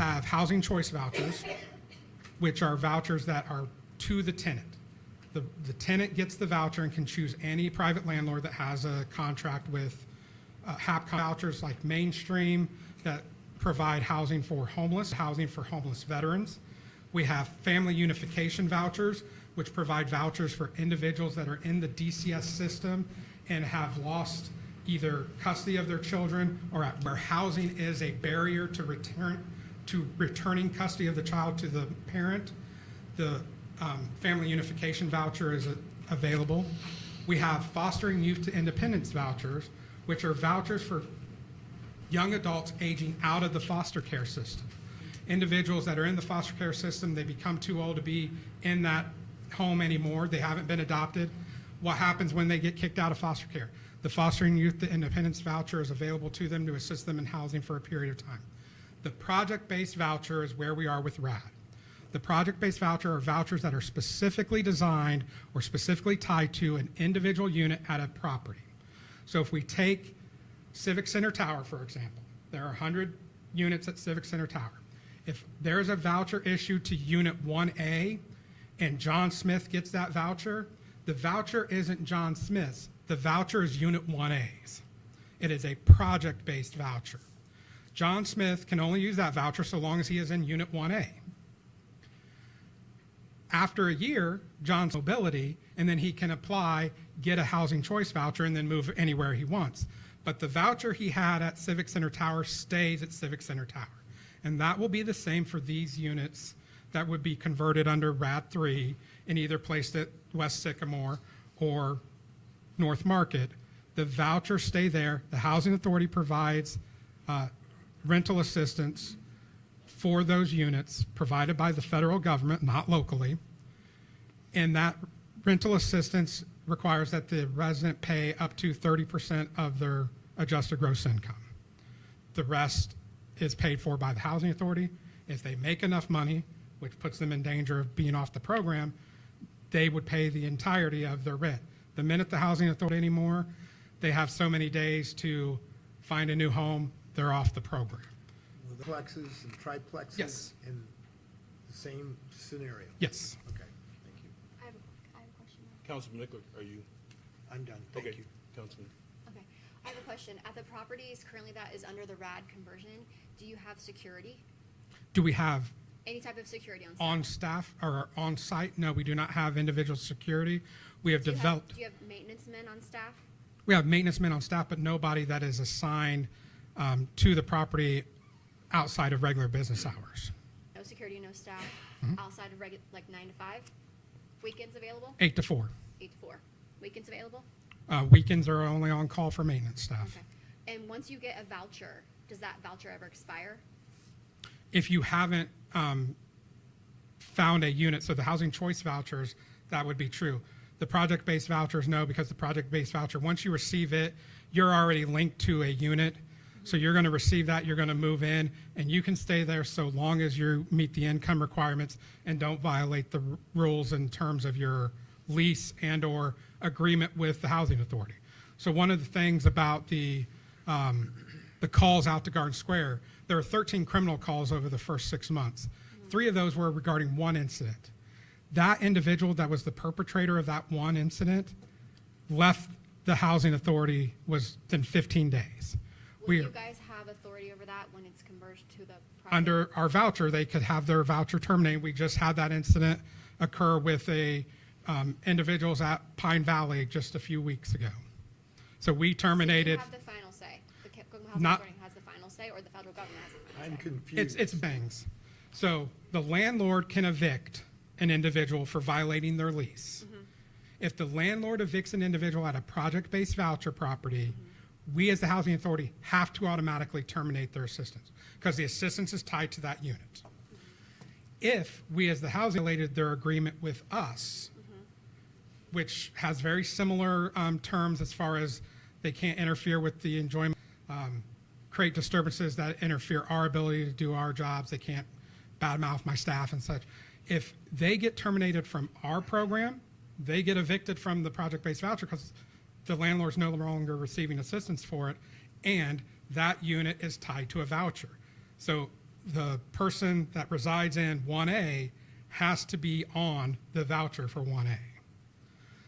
have housing choice vouchers, which are vouchers that are to the tenant. The tenant gets the voucher and can choose any private landlord that has a contract with HAP vouchers like Mainstream that provide housing for homeless veterans. We have family unification vouchers, which provide vouchers for individuals that are in the DCS system and have lost either custody of their children or where housing is a barrier to returning custody of the child to the parent. The family unification voucher is available. We have fostering youth to independence vouchers, which are vouchers for young adults aging out of the foster care system. Individuals that are in the foster care system, they become too old to be in that home anymore. They haven't been adopted. What happens when they get kicked out of foster care? The fostering youth to independence voucher is available to them to assist them in housing for a period of time. The project-based voucher is where we are with RAD. The project-based voucher are vouchers that are specifically designed or specifically tied to an individual unit at a property. So if we take Civic Center Tower, for example, there are 100 units at Civic Center Tower. If there's a voucher issued to Unit 1A and John Smith gets that voucher, the voucher isn't John Smith's. The voucher is Unit 1A's. It is a project-based voucher. John Smith can only use that voucher so long as he is in Unit 1A. After a year, John's mobility, and then he can apply, get a housing choice voucher, and then move anywhere he wants. But the voucher he had at Civic Center Tower stays at Civic Center Tower. And that will be the same for these units that would be converted under RAD 3 and either placed at West Sycamore or North Market. The vouchers stay there. The Housing Authority provides rental assistance for those units provided by the federal government, not locally. And that rental assistance requires that the resident pay up to 30% of their adjusted gross income. The rest is paid for by the Housing Authority. If they make enough money, which puts them in danger of being off the program, they would pay the entirety of their rent. The minute the Housing Authority anymore, they have so many days to find a new home, they're off the program. Well, the plexes and triplexes Yes. in the same scenario? Yes. Okay, thank you. I have a question. Councilman Nickler, are you? I'm done, thank Okay, you. Councilman. Okay, I have a question. At the properties currently that is under the RAD conversion, do you have security? Do we have Any type of security on site? on staff or on site? No, we do not have individual security. We have Do you developed, do you have maintenance men on staff? we have maintenance men on staff, but nobody that is assigned to the property outside of regular business hours. No security, no staff, outside of like 9 to 5? Weekends available? 8 to 4. 8 to 4. Weekends available? Weekends are only on call for maintenance staff. Okay. And once you get a voucher, does that voucher ever expire? If you haven't found a unit, so the housing choice vouchers, that would be true. The project-based vouchers, no, because the project-based voucher, once you receive it, you're already linked to a unit. So you're going to receive that, you're going to move in, and you can stay there so long as you meet the income requirements and don't violate the rules in terms of your lease and or agreement with the Housing Authority. So one of the things about the calls out to Garden Square, there were 13 criminal calls over the first 6 months. 3 of those were regarding one incident. That individual that was the perpetrator of that one incident left the Housing Authority within 15 days. Will you guys have authority over that when it's converged to the project? Under our voucher, they could have their voucher terminated. We just had that incident occur with individuals at Pine Valley just a few weeks ago. So we terminated. So you have the final say? The Housing Not- Authority has the final say, or the federal government has the final I'm say? confused. It's bangs. So the landlord can evict an individual for violating their lease. If the landlord evicts an individual at a project-based voucher property, we as the Housing Authority have to automatically terminate their assistance because the assistance is tied to that unit. If we as the housing violated their agreement with us, which has very similar terms as far as they can't interfere with the enjoyment, create disturbances that interfere our ability to do our jobs. They can't badmouth my staff and such. If they get terminated from our program, they get evicted from the project-based voucher because the landlord's no longer receiving assistance for it, and that unit is tied to a voucher. So the person that resides in 1A has to be on the voucher for 1A.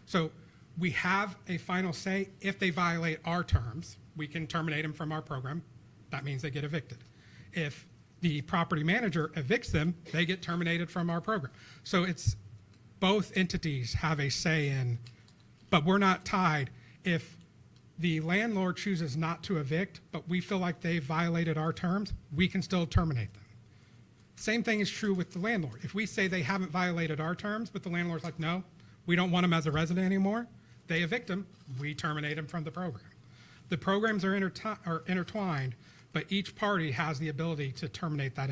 So we have a final say. If they violate our terms, we can terminate them from our program. That means they get evicted. If the property manager evicts them, they get terminated from our program. So it's both entities have a say in, but we're not tied. If the landlord chooses not to evict, but we feel like they violated our terms, we can still terminate them. Same thing is true with the landlord. If we say they haven't violated our terms, but the landlord's like, no, we don't want them as a resident anymore, they evict them, we terminate them from the program. The programs are intertwined, but each party has the ability to terminate that